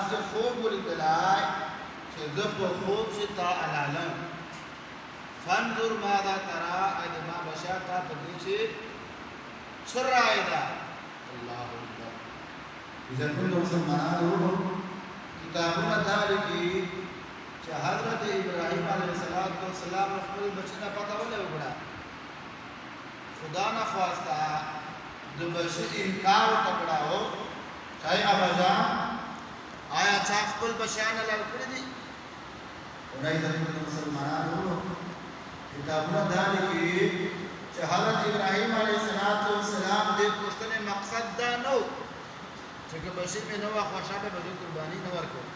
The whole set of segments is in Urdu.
داسې خوب ولیدلی چې زه په خوب چې تا علالم فانظر ماذا ترى ای د ما بشا تا په دې چې څه رایه ده الله اکبر عزتمنو مسلمانانو کتابونه دا لیکي چې حضرت ابراهیم علیه السلام خپل بچی نه پته ولې وکړه خدا نه خواسته د بچی انکار وکړاو چای اباجان آیا چا خپل بچیان لږ کړی دي اونای د مسلمانانو کتابونه دا لیکي چې حضرت ابراهیم علیه السلام د پښتنې مقصد دا نو چې بچی مې نو خوشاله به قرباني نه ورکړي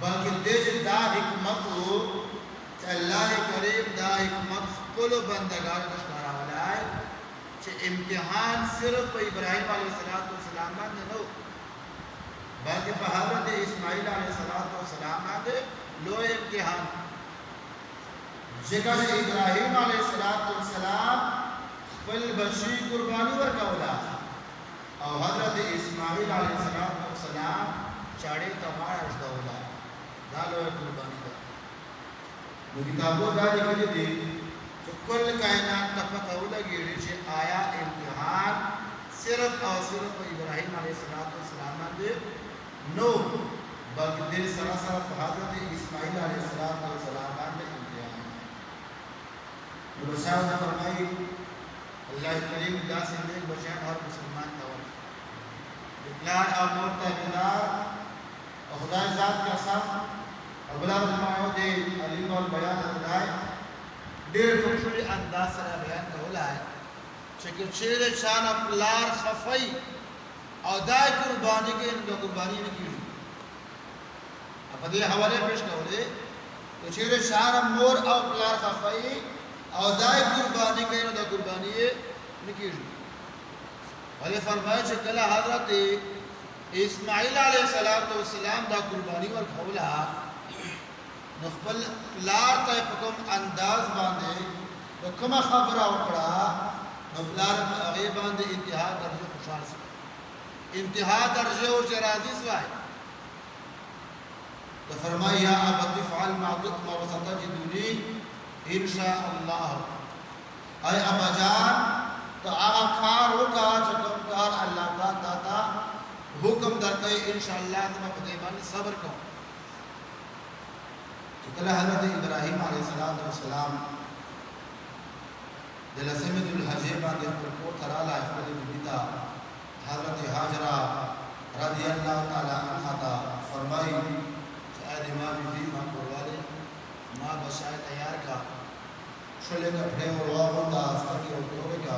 بلکې دې دا حکمت وو چې الله کریم دا حکمت خپل بندګانو ته ښکارولای چې امتحان صرف په ابراهیم علیه السلام باندې نه بلکې په حضرت اسماعیل علیه السلام باندې لوی امتحان ځکه چې ابراهیم علیه السلام خپل بچی قرباني ورکوله او حضرت اسماعیل علیه السلام چاړې ته ماړه ژدوله دا لوی قرباني ده نو کتابو دا لیکلي دي چې کل کائنات ته پته ولګېږي چې آیا امتحان صرف او صرف په ابراهیم علیه السلام باندې نو بلکې دې سره سره په حضرت اسماعیل علیه السلام باندې امتحان نو بشاوت فرمایي الله کریم داسې نیک بچیان هر مسلمان ته ورکړي پلار او مور تابعدار او خدای ذات کا ساتھ او بلا فرمایو دې علم او بیان خدای ډېر په ښکلي انداز سره بیان کولای چې چیرې شان پلار خفای او دای قرباني کې د قرباني نه کیږي په دې حواله پیش کولې چې چیرې شان مور او پلار خفای او دای قرباني کې د قرباني نه کیږي ولې فرمایي چې کله حضرت اسماعیل علیه السلام دا قربانی ورکوله نو خپل پلار ته په کوم انداز باندې په کومه خبره وکړه نو پلار هغې باندې انتها درجه خوشحال شو انتها درجه ورته راضي سوی نو فرمایي یا ابت افعل ما تؤمر وستجدني ان شاء الله ای ابا جان ته هغه کار وکړه چې کوم کار الله پاک تا حکم درکې ان شاء الله تم په دې باندې صبر کوم چې کله حضرت ابراهیم علیه السلام د لسمه ذوالحجې باندې پر کور تراله خپل بیبي ته حضرت هاجرہ رضی الله تعالی عنها ته فرمایي چې اې ما بیبي ما کورواله ما بشای تیار کا شله کپڑے اور واغوندا سترګې او تورې کا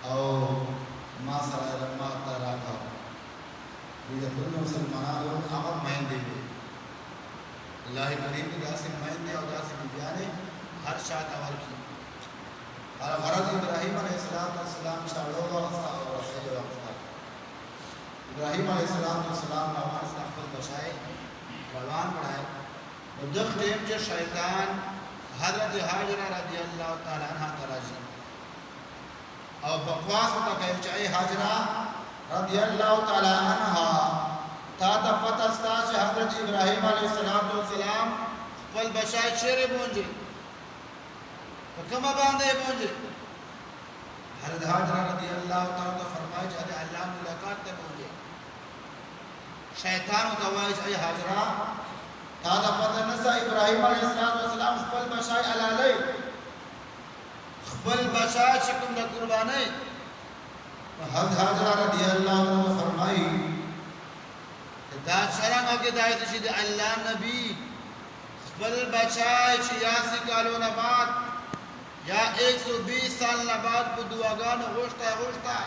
او ما سره ما ته راکا دې ټول مسلمانانو هغه مېندې دي الله کریم دې داسې مېندې او داسې بیانې هر شاته ورکی هر غرض ابراهیم علیه السلام شاړو او رسول الله ابراهیم علیه السلام روان خپل بچای روان پڑھائے دغ ټیم چې شیطان حضرت هاجرہ رضی الله تعالی عنها تراجی او بکواس ته کوي چې ای هاجرہ رضی الله تعالی عنها تا ته پته ستا چې حضرت ابراهیم علیه السلام خپل بچای چیرې بونځي په کومه باندې بونځي حضرت هاجرہ رضی الله تعالی عنها فرمایي چې الله ملاقات ته بونځي شیطان ته وایي چې ای هاجرہ تا ته پته نسته ابراهیم علیه السلام خپل بچای علالی خپل بچای چې کوم د قربانۍ حضرت هاجرہ رضی الله عنها فرمایي دا شرم او هدایت چې د الله نبی خپل بچای چې 80 کالونه بعد یا 120 سال نه بعد په دعاګانو غوښتا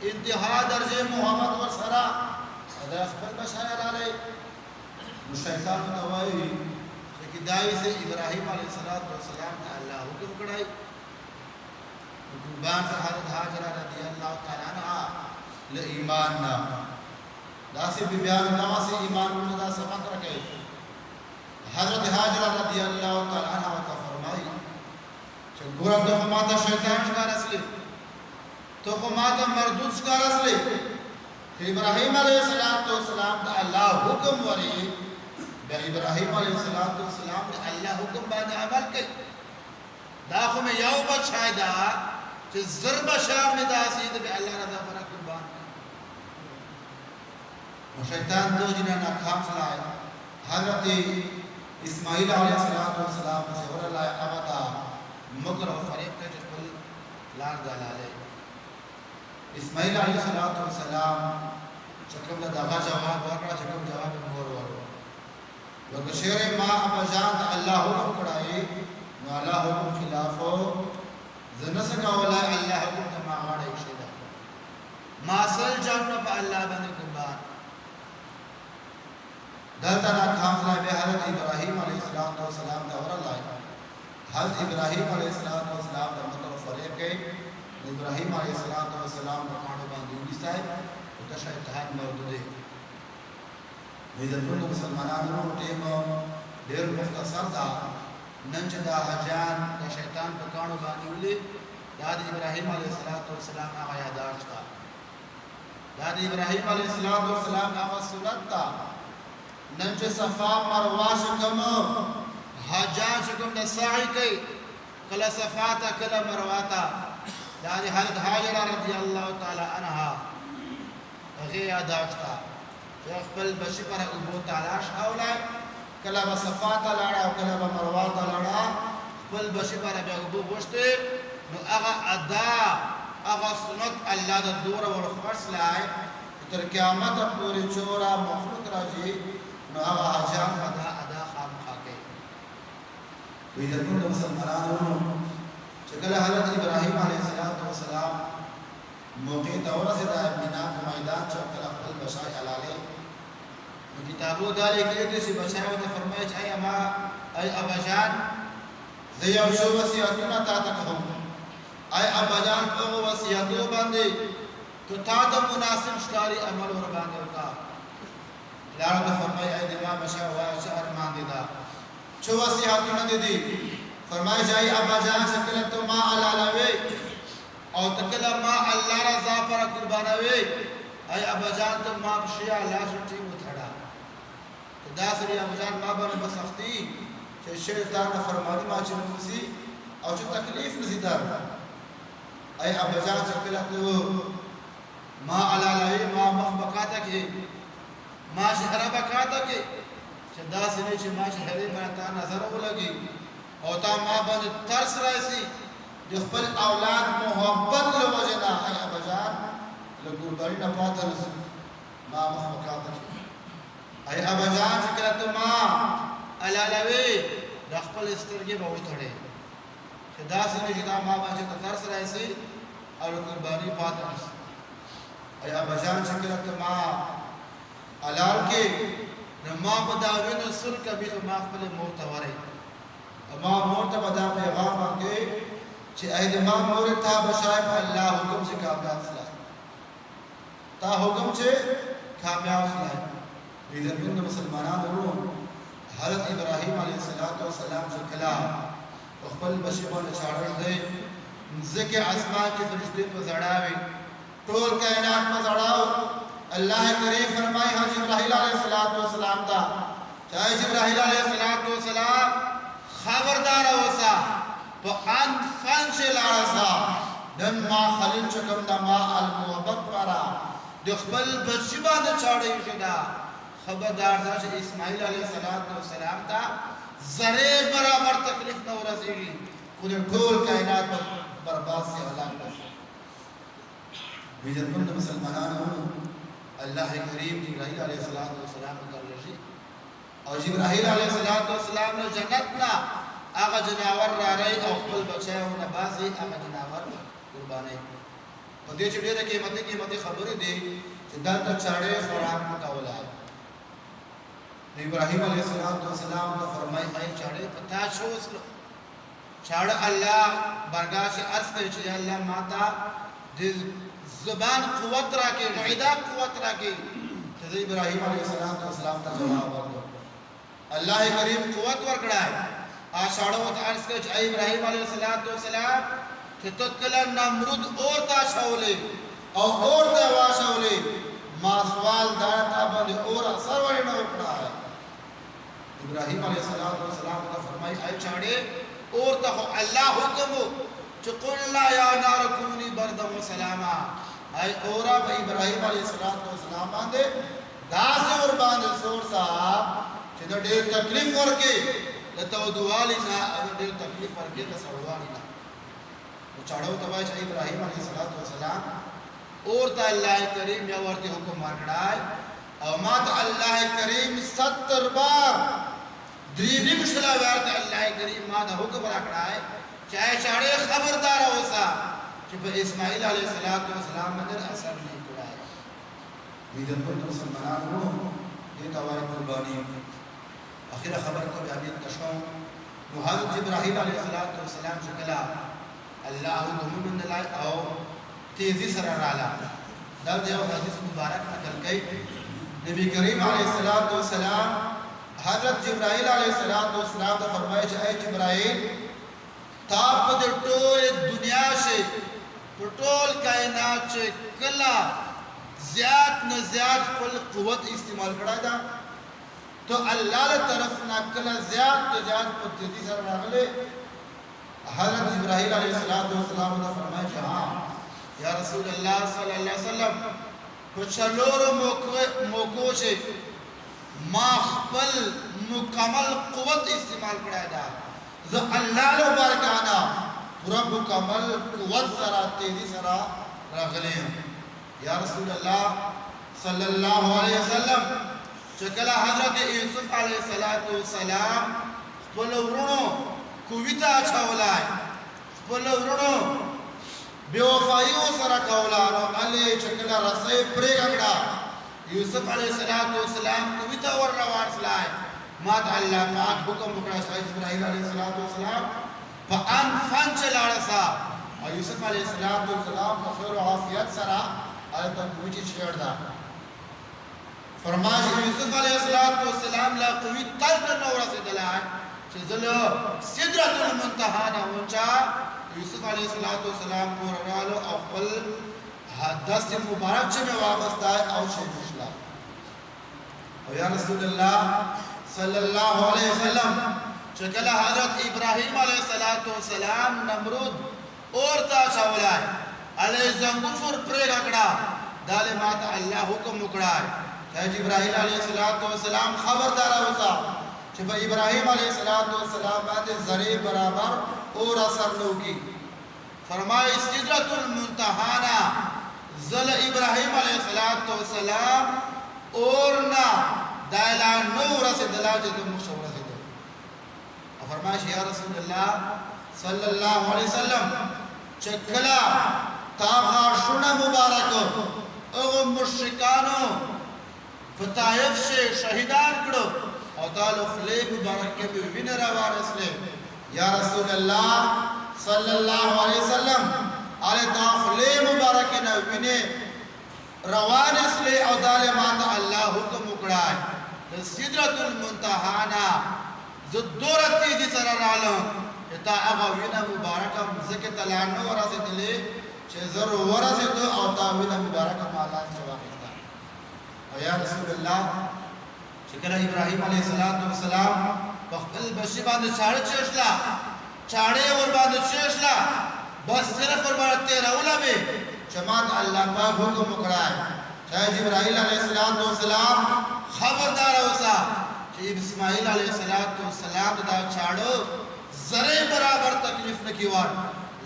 انتها درجه محمد ورسره دا خپل بچای علالی شیطان ته وایي چې دای سے ابراهیم علیه السلام ته الله حکم کړای قربان سے حضرت هاجرہ رضی اللہ تعالی عنہ له ایمان نا داسې بیان نواسي ایمان ولې دا سبق راکې حضرت هاجرہ رضی اللہ تعالی عنہ ته فرمایي چې ګورم د ماته شیطان ښکار اصلي تو خو ماته مردود ښکار اصلي تو ابراہیم علیہ السلام تا اللہ حکم وری بے ابراہیم علیہ السلام تا اللہ حکم باندې عمل کئی داخل میں یو بچھائی دا کہ ضرب شام میں دا سید بے اللہ رضا برا قربان و شیطان دو جنہیں ناکام سلائے حضرت اسماعیل علیہ السلام سے اور اللہ عبدا مکر و فریب کے جسل لار دالا لے اسماعیل علیہ السلام چکم دا داغا جواب ورکڑا چکم جواب مور ورو وقت شیر ماں اپا جان دا اللہ حکم کڑائی نو اللہ حکم خلافو زنسکا ولا اللہ حکم دا ماں غاڑا ایک شیدہ ماسل جانو پا اللہ بندے قربان دلتا نا کھامسلہ بے حضرت ابراہیم علیہ السلام دا وراللہ حضرت ابراہیم علیہ السلام دا مطلب فریق کے ابراہیم علیہ السلام دا کانو باندی انیستا ہے اتشا اتحاد مرد دے ویدن بند مسلمانان رو ٹیم دیر مختصر دا ننچ دا حجان دا شیطان دا کانو باندی اولی داد ابراہیم علیہ السلام آغا یاداشت تا داد ابراہیم علیہ السلام آغا سنت تا ننچ صفا مروا شکم حجان شکم دا ساعی کئی کلا صفا تا کلا مروا تا داد حضرت حاجرہ رضی اللہ تعالی عنہ غیر یاداشتا اخبل بشی پر ابو تالاش اولا کلا با صفا تا لڑا و کلا با مروا تا لڑا اخبل بشی پر ابو بوشتے نو اغا ادا اغا سنت اللہ دا دور و رخبرس لائے تر قیامت پوری چورا مخلوق راجی نو اغا حجام ادا خام خاکے ویدر کن مسلمانانو چکل حضرت ابراہیم علیہ السلام موقع دورہ سے دائب منام میدان چوکل اخبر بشائی علالے کتابو دالی کلیتی سی بشائی ہوتے فرمائے چھائی اے ابا جان دیو شو وسیعتنا تا تک ہوں اے ابا جان پہو وسیعتو باندے تو تا تا مناسب شکاری عمل اور باندے ہوتا لارا تو فرمائے اے دماغ بشائی ہوا شہر ماندے دا چھو وسیعتنا دے دی فرمائے جائی ابا جان شکلت تو ماں علالوے اور تکلا ماں اللہ رضا پر قربانوے اے ابا جان تو ماں بشیع اللہ شٹی متھڑا تو دا سری ابا جان ماں بر بسختی چھے شیطان فرمانی ماں چھے موسی اور چھے تکلیف نسی در اے ابا جان شکلہ تو ماں علالوے ماں مخبقاتا کے ماں شہرہ بکاتا کے چھے دا سری چھے ماں شہرے پر تا نظر ہو لگی اور تا ماں بند ترس رہے سی جو خپل اولاد محبت لو وجنا اے ابا جان لقربانی نپاتا رسی ماں محبقاتا کی اے ابا جان شکرہ تو ماں علالوے رخپل استرگی بہوش تھڑے دا سنے جدا ماں بہنچے ترس رہے سی اور قربانی پاتا رسی اے ابا جان شکرہ تو ماں علال کے ماں بداوین سن کبھی تو ماں خپل مرتورے ماں مرتبہ دا پیغام آگے چھے اہد ماں مورد تا بشائب اللہ حکم سے کامیاب سلائے تا حکم سے کامیاب سلائے بیدر بند مسلمانان رو حضرت ابراہیم علیہ السلام سے کلا اخبر بشیبوں نے چھاڑر دے ذکر اسمان کی فرشتے پر زڑاوے ٹول کائنات پر زڑاو اللہ کریم فرمائی ہاں جبرائیل علیہ السلام دا چاہے جبرائیل علیہ السلام خبردار ہوسا تو ان فن سے لارا سا دن ما خلیل چکم دا ما المحبت پارا دخبل بچبا دا چاڑی شدا خبردار دا چھ اسماعیل علیہ السلام تا ذرے برابر تکلیف نو رسیگی کنے ٹھول کائنات برباد سے علاق رسا بیجت بند مسلمانان ہوں اللہ کریم جبرائیل علیہ السلام کر لشی اور جبرائیل علیہ السلام نے جنتنا آغا جناور را رہی اور خپل بچے ہوں نباسی آغا جناور قربانے اور دیچ دیر قیمتی خبری دی کہ دل تک چاڑے خوراک مکاولا ہے ابراہیم علیہ السلام نے فرمائی خواہی چاڑے پتا چھو اس لو چاڑ اللہ برگاہ سے عرض کرے چھے اللہ ماتا زبان قوت را کے معدہ قوت را کے چھے ابراہیم علیہ السلام تا جواب ورکو اللہ کریم قوت ورکڑا ہے آشاڑوں تا عرض کرے چھے ابراہیم علیہ السلام کہ تو کلا نمرود اور تا شاولے اور تا واشاولے ما سوال دایا تا بندے اور اثر والے نہ اکڑا ہے ابراہیم علیہ السلام نے فرمائی اے چاڑے اور تخو اللہ حکم چو قل لا یا نار کونی بردم و سلاما اے اورا با ابراہیم علیہ السلام باندے داسے اور باندے سور صاحب چھتا دیر تکلیف ورکے لتو دوالی نا اگر دیر تکلیف ورکے تصوروالی نا وہ چاڑو تبائی چھا ابراہیم علیہ السلام اور تا اللہ کریم یا ورتی حکم مارکڑائے اور مات اللہ کریم 70 بار دریبی مشکلہ ویارت اللہ کریم مات حکم مارکڑائے چاہے چاڑے خبردار ہو سا کہ اسماعیل علیہ السلام مدر اثر نہیں کڑائے ویدن پر تو سلمانان ہو دیتا وائی قربانی آخر خبر کو بیابیت تشکوں محضرت ابراہیم علیہ السلام شکلا اللہ دمون دلائی او تیزی سر رالا در دیو حدیث مبارک نکل گئی نبی کریم علیہ السلام حضرت جبرائیل علیہ السلام تو فرمائے اے جبرائیل تاپ در ٹول دنیا سے ٹول کائنات سے کلا زیاد نہ زیاد کل قوت استعمال کرائی دا تو اللہ طرف نہ کلا زیاد تو زیاد تیزی سر راگلے حضرت جبرائیل علیہ السلام نے فرمائے ہاں یا رسول اللہ صلی اللہ علیہ وسلم پچھلور موقعوں سے ماخبل مکمل قوت استعمال کرائی دا زو اللہ لو بارکانا پورا مکمل قوت سرا تیزی سرا رغلے ہیں یا رسول اللہ صلی اللہ علیہ وسلم چکلہ حضرت یوسف علیہ السلام پلو رونو کویتا اچھا ہولائے پلو رونو بے وفائیوں سرا کولانو علیہ چکلہ رسائی پریگ اگڑا یوسف علیہ السلام کویتا ور روان سلائے مات اللہ پاک حکم بکڑا شاہد ابراہیم علیہ السلام فان فن چلا رسا اور یوسف علیہ السلام خیر و عافیت سرا آئے تک مجھے چھیڑ دا فرماش یوسف علیہ السلام لا قوی تلک نورا سے دلائے چیزلو صدرت المنتحانہ ہونچا یوسف علیہ السلام کو رالو افضل دست مبارک چھے میں واقعستا ہے او چھے مشلا اور یا رسول اللہ صلی اللہ علیہ وسلم چکلہ حضرت ابراہیم علیہ السلام نمرود اور تا چھاولائے علیہ زنگوشور پریگ اکڑا دالے ماتا اللہ حکم اکڑائے کہ ابراہیم علیہ السلام خبردارا ہوتا کہ ابراہیم علیہ السلام بعد ذریع برابر اور اثر لوگی فرمائے صدرت المنتحانہ ذل ابراہیم علیہ السلام اور نا دائلہ نور سے دلا جدو مشورہ سے دو فرمائش یا رسول اللہ صلی اللہ علیہ وسلم چکلا تاغا شنہ مبارک اغو مشرکانو فتائف سے شہیدان کرو اور تعالی خلی مبارک کے بھی وین روان اس لے یا رسول اللہ صلی اللہ علیہ وسلم آلے تاخلی مبارک نے وین روان اس لے اور دالے ماتا اللہ حکم اکڑائے صدرت المنتحانہ زدورت تیزی سر رالوں تا اغا وین مبارک مزکت لانو ورہ سے دلے چھے ضرور ورہ سے دو اور تا وین مبارک مالان سے واقعتا یا رسول اللہ شکرہ ابراہیم علیہ السلام بخبل بشی باندھ چاڑے چیشلا چاڑے اور باندھ چیشلا بس صرف اور باندھ تیرہ اولا بھی چمات اللہ پاک حکم مکرائے چاہے جبرائیل علیہ السلام خبردار ہوسا کہ اسماعیل علیہ السلام دا چاڑو ذرے برابر تکلیف نکیوار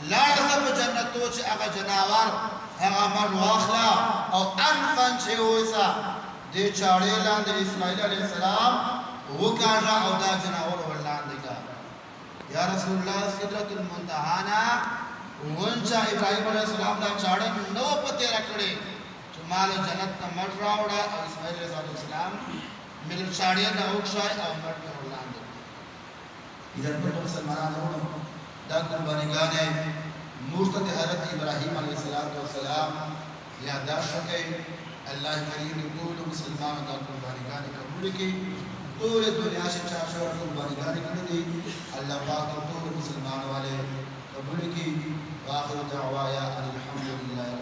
لاڑ سب جنتو چھے اگا جناوار اگا من واخلا اور انفن چھے ہوئیسا دے چاڑے لان دے اسماعیل علیہ السلام وہ کاجا او دا جناور واللان دے گا یا رسول اللہ صدرت المنتحانہ ونچا ابراہیم علیہ السلام دا چاڑے نو پتے رکھڑے جو مال جنت نا مر راوڑا اور اسماعیل علیہ السلام مل چاڑے نا اوکشائے اور مر کر واللان دے ادھر پر مسلمانان ہونا دا قربانی گانے مرتد حضرت ابراہیم علیہ السلام یادداشت رکھے اللہ کریم دول مسلمان دا قربانی گانے قبول کی دول دنیا سے چاشور قربانی گانے کرنے دی اللہ پاک دول مسلمان والے قبول کی وآخر دعوایا الحمدللہ